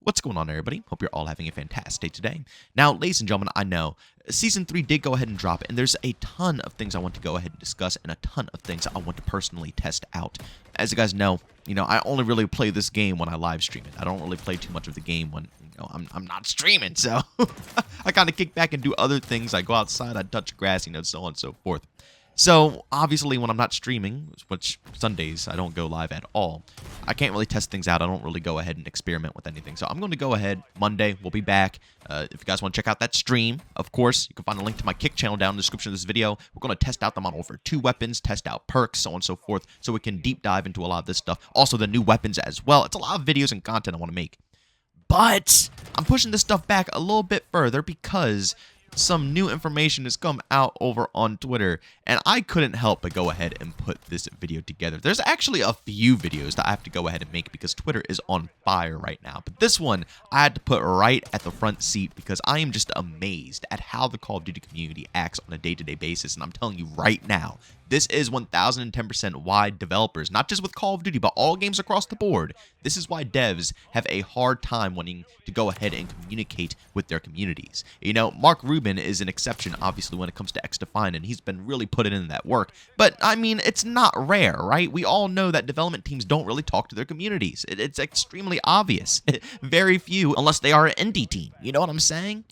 What's going on, everybody? Hope you're all having a fantastic day today. Now, ladies and gentlemen, I know Season 3 did go ahead and drop, and there's a ton of things I want to go ahead and discuss, and a ton of things I want to personally test out. As you guys know, I only really play this game when I live stream it. I don't really play too much of the game when, I'm not streaming, so I kind of kick back and do other things. I go outside, I touch grass, so on and so forth. So, obviously, when I'm not streaming, which Sundays I don't go live at all, I can't really test things out. I don't really go ahead and experiment with anything. So, I'm going to go ahead. Monday, we'll be back. If you guys want to check out that stream, of course, you can find a link to my Kick channel down in the description of this video. We're going to test out the Model Warfare 2 weapons, test out perks, so on and so forth, so we can deep dive into a lot of this stuff. Also, the new weapons as well. It's a lot of videos and content I want to make. But I'm pushing this stuff back a little bit further because some new information has come out over on Twitter, and I couldn't help but go ahead and put this video together. There's actually a few videos that I have to go ahead and make because Twitter is on fire right now, but this one I had to put right at the front seat because I am just amazed at how the Call of Duty community acts on a day-to-day basis, and I'm telling you right now, this is 1010% why developers, not just with Call of Duty, but all games across the board, this is why devs have a hard time wanting to go ahead and communicate with their communities. Mark Rubin is an exception, obviously, when it comes to X-Defined, and he's been really putting in that work. But, it's not rare, right? We all know that development teams don't really talk to their communities. It's extremely obvious. Very few, unless they are an indie team. You know what I'm saying?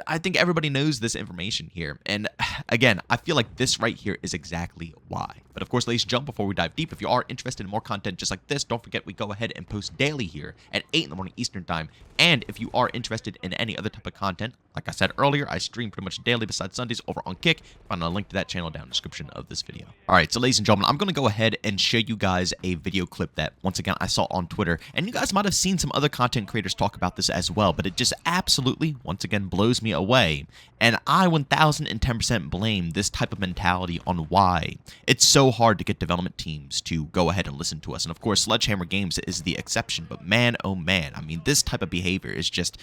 I think everybody knows this information here. And again, I feel like this right here is exactly why. But of course, ladies and gentlemen, before we dive deep, if you are interested in more content just like this, don't forget we go ahead and post daily here at 8 in the morning Eastern time. And if you are interested in any other type of content, like I said earlier, I stream pretty much daily besides Sundays over on Kick. Find a link to that channel down in the description of this video. All right, so ladies and gentlemen, I'm going to go ahead and show you guys a video clip that, once again, I saw on Twitter. And you guys might have seen some other content creators talk about this as well, but it just absolutely, once again, blows me away. And I 1010% blame this type of mentality on why it's so hard to get development teams to go ahead and listen to us. And of course, Sledgehammer Games is the exception, but man, oh man, this type of behavior is just,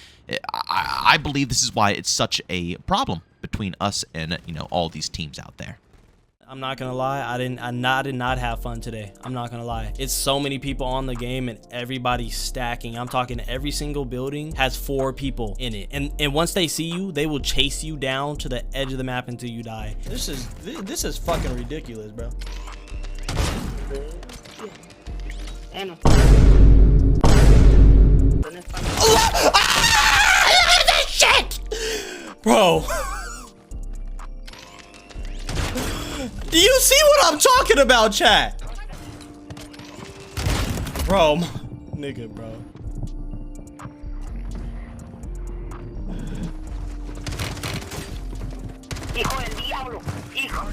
I believe this is why it's such a problem between us and, all these teams out there. I'm not gonna lie, I did not have fun today. I'm not gonna lie. It's so many people on the game and everybody's stacking. I'm talking every single building has 4 people in it. And once they see you, they will chase you down to the edge of the map until you die. This is fucking ridiculous, bro. Shit! Bro. Do you see what I'm talking about, chat? Bro, nigga, bro. Hijo del diablo. Hijo.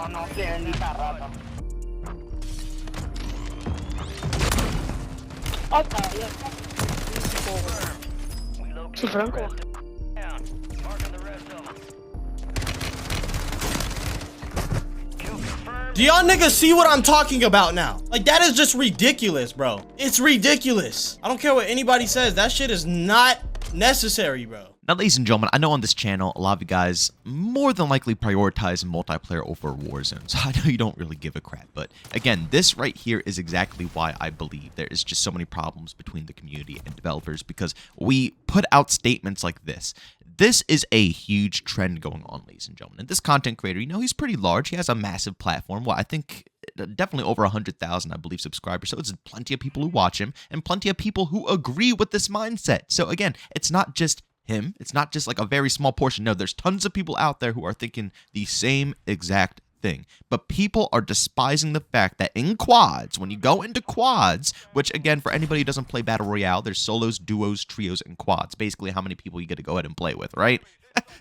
No, que bendita rata. Sí, Franco. Do y'all niggas see what I'm talking about now? Like, that is just ridiculous, bro. It's ridiculous. I don't care what anybody says. That shit is not necessary, bro. Now, ladies and gentlemen, I know on this channel, a lot of you guys more than likely prioritize multiplayer over Warzone, so I know you don't really give a crap. But again, this right here is exactly why I believe there is just so many problems between the community and developers, because we put out statements like this. This is a huge trend going on, ladies and gentlemen. And this content creator, he's pretty large. He has a massive platform. Well, I think definitely over 100,000, I believe, subscribers. So it's plenty of people who watch him and plenty of people who agree with this mindset. So again, it's not just him. It's not just like a very small portion. No, there's tons of people out there who are thinking the same exact thing. But people are despising the fact that in quads, when you go into quads, which again, for anybody who doesn't play Battle Royale, there's solos, duos, trios, and quads. Basically how many people you get to go ahead and play with, right?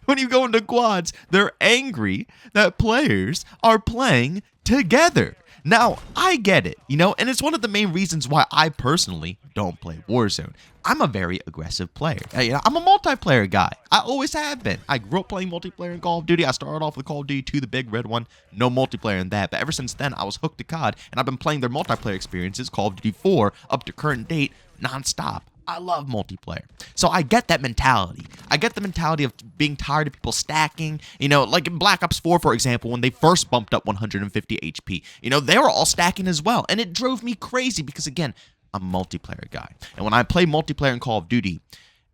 When you go into quads, they're angry that players are playing together. Now, I get it, and it's one of the main reasons why I personally don't play Warzone. I'm a very aggressive player. I'm a multiplayer guy. I always have been. I grew up playing multiplayer in Call of Duty. I started off with Call of Duty 2, the big red one. No multiplayer in that. But ever since then, I was hooked to COD, and I've been playing their multiplayer experiences, Call of Duty 4, up to current date, nonstop. I love multiplayer. So I get that mentality. I get the mentality of being tired of people stacking. Like in Black Ops 4, for example, when they first bumped up 150 HP, they were all stacking as well. And it drove me crazy because, again, I'm a multiplayer guy. And when I play multiplayer in Call of Duty,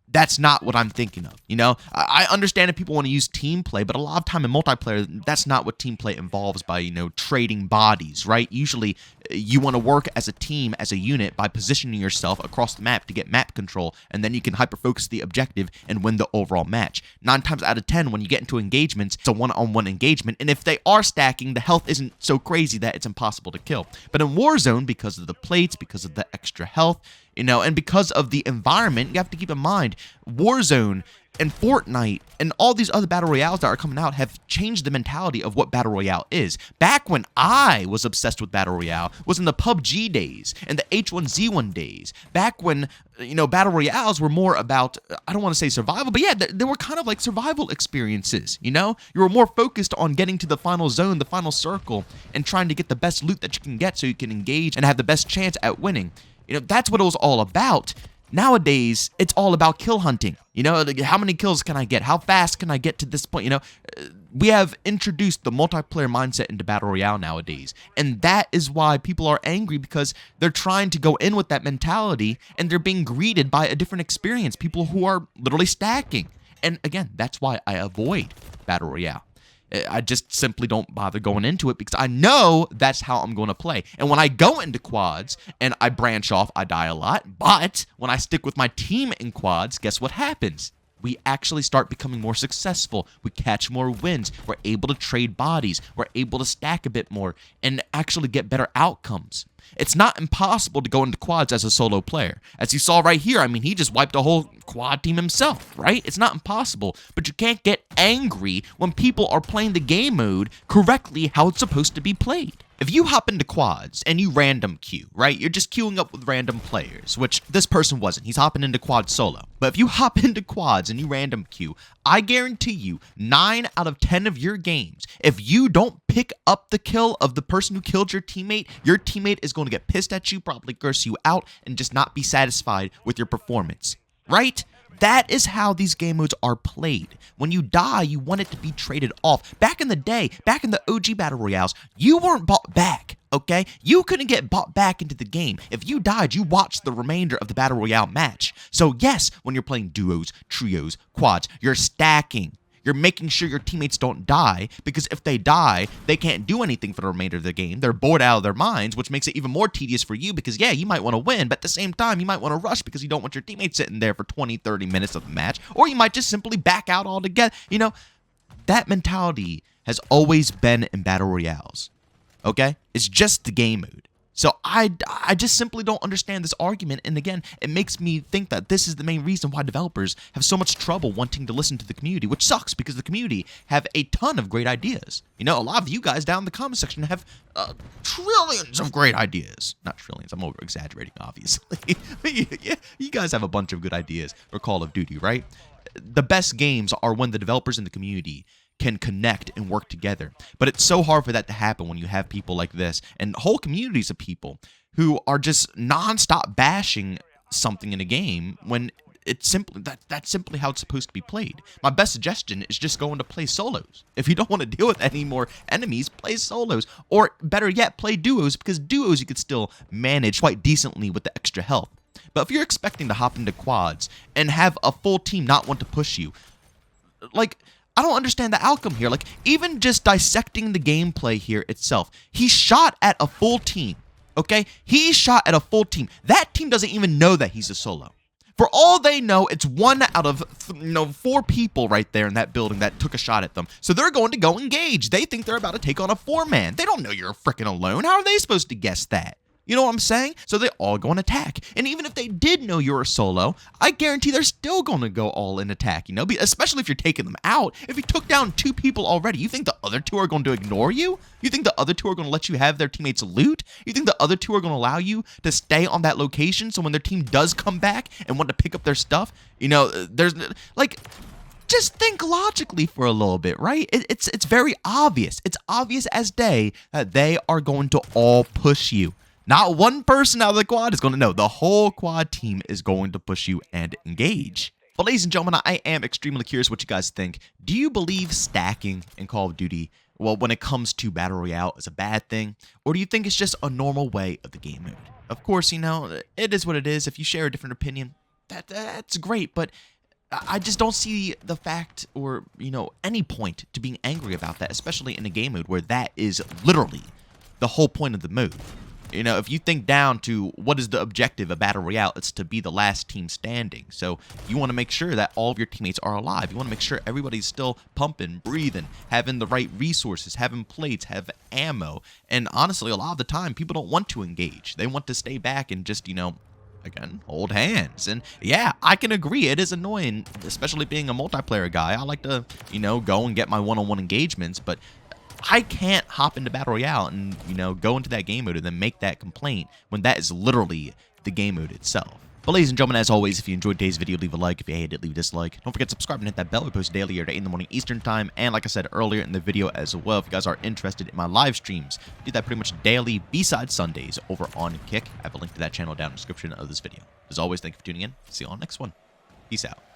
that's not what I'm thinking of. You know, I understand if people want to use team play, but a lot of time in multiplayer, that's not what team play involves by, you know, trading bodies, right? Usually you want to work as a team, as a unit, by positioning yourself across the map to get map control, and then you can hyper-focus the objective and win the overall match. 9 times out of 10, when you get into engagements, it's a one-on-one engagement, and if they are stacking, the health isn't so crazy that it's impossible to kill. But in Warzone, because of the plates, because of the extra health, you know, and because of the environment, you have to keep in mind, Warzone and Fortnite and all these other Battle Royales that are coming out have changed the mentality of what Battle Royale is. Back when I was obsessed with Battle Royale was in the PUBG days and the H1Z1 days. Back when, you know, Battle Royales were more about, I don't want to say survival, but yeah, they were kind of like survival experiences, you know? You were more focused on getting to the final zone, the final circle, and trying to get the best loot that you can get so you can engage and have the best chance at winning. You know, that's what it was all about. Nowadays, it's all about kill hunting. You know, how many kills can I get? How fast can I get to this point? You know, we have introduced the multiplayer mindset into Battle Royale nowadays. And that is why people are angry, because they're trying to go in with that mentality and they're being greeted by a different experience. People who are literally stacking. And again, that's why I avoid Battle Royale. I just simply don't bother going into it because I know that's how I'm going to play. And when I go into quads and I branch off, I die a lot. But when I stick with my team in quads, guess what happens? We actually start becoming more successful. We catch more wins. We're able to trade bodies. We're able to stack a bit more and actually get better outcomes. It's not impossible to go into quads as a solo player. As you saw right here, I mean, he just wiped a whole quad team himself, right? It's not impossible, but you can't get angry when people are playing the game mode correctly how it's supposed to be played. If you hop into quads and you random queue, right? You're just queuing up with random players, which this person wasn't. He's hopping into quad solo. But if you hop into quads and you random queue, I guarantee you 9 out of 10 of your games, if you don't pick up the kill of the person who killed your teammate is going to get pissed at you, probably curse you out, and just not be satisfied with your performance, right? That is how these game modes are played. When you die, you want it to be traded off. Back in the day, back in the OG Battle Royales, you weren't bought back, okay? You couldn't get bought back into the game. If you died, you watched the remainder of the Battle Royale match. So yes, when you're playing duos, trios, quads, you're stacking. You're making sure your teammates don't die, because if they die, they can't do anything for the remainder of the game. They're bored out of their minds, which makes it even more tedious for you because, yeah, you might want to win, but at the same time, you might want to rush because you don't want your teammates sitting there for 20, 30 minutes of the match, or you might just simply back out altogether. You know, that mentality has always been in Battle Royales, okay? It's just the game mode. So I just simply don't understand this argument, and again, it makes me think that this is the main reason why developers have so much trouble wanting to listen to the community, which sucks because the community have a ton of great ideas. You know, a lot of you guys down in the comment section have trillions of great ideas. Not trillions, I'm over-exaggerating, obviously. Yeah, you guys have a bunch of good ideas for Call of Duty, right? The best games are when the developers in the community can connect and work together. But it's so hard for that to happen when you have people like this and whole communities of people who are just non-stop bashing something in a game when it's simply that's simply how it's supposed to be played. My best suggestion is just going to play solos. If you don't want to deal with any more enemies, play solos. Or better yet, play duos, because duos you could still manage quite decently with the extra health. But if you're expecting to hop into quads and have a full team not want to push you, like, I don't understand the outcome here. Like, even just dissecting the gameplay here itself, he shot at a full team, okay? He shot at a full team. That team doesn't even know that he's a solo. For all they know, it's 1 out of 4 people right there in that building that took a shot at them. So they're going to go engage. They think they're about to take on a 4-man. They don't know you're freaking alone. How are they supposed to guess that? You know what I'm saying? So they all go and attack. And even if they did know you're a solo, I guarantee they're still going to go all in attack, you know? Especially if you're taking them out. If you took down 2 people already, you think the other 2 are going to ignore you? You think the other 2 are going to let you have their teammates' loot? You think the other 2 are going to allow you to stay on that location so when their team does come back and want to pick up their stuff, you know, there's, like, just think logically for a little bit, right? It's very obvious. It's obvious as day that they are going to all push you. Not one person out of the quad is going to know. The whole quad team is going to push you and engage. But ladies and gentlemen, I am extremely curious what you guys think. Do you believe stacking in Call of Duty well, when it comes to Battle Royale, is a bad thing? Or do you think it's just a normal way of the game mode? Of course, you know, it is what it is. If you share a different opinion, that's great, but I just don't see the fact or, you know, any point to being angry about that, especially in a game mode where that is literally the whole point of the mode. You know, if you think down to what is the objective of Battle Royale, it's to be the last team standing. So you want to make sure that all of your teammates are alive. You want to make sure everybody's still pumping, breathing, having the right resources, having plates, have ammo. And honestly, a lot of the time, people don't want to engage. They want to stay back and just, you know, again, hold hands. And yeah, I can agree, it is annoying, especially being a multiplayer guy. I like to, you know, go and get my one-on-one engagements, but I can't hop into Battle Royale and, you know, go into that game mode and then make that complaint when that is literally the game mode itself. But ladies and gentlemen, as always, if you enjoyed today's video, leave a like. If you hated it, leave a dislike. Don't forget to subscribe and hit that bell. We post daily at 8 in the morning Eastern time. And like I said earlier in the video as well, if you guys are interested in my live streams, I do that pretty much daily besides Sundays over on Kick. I have a link to that channel down in the description of this video. As always, thank you for tuning in. See you on the next one. Peace out.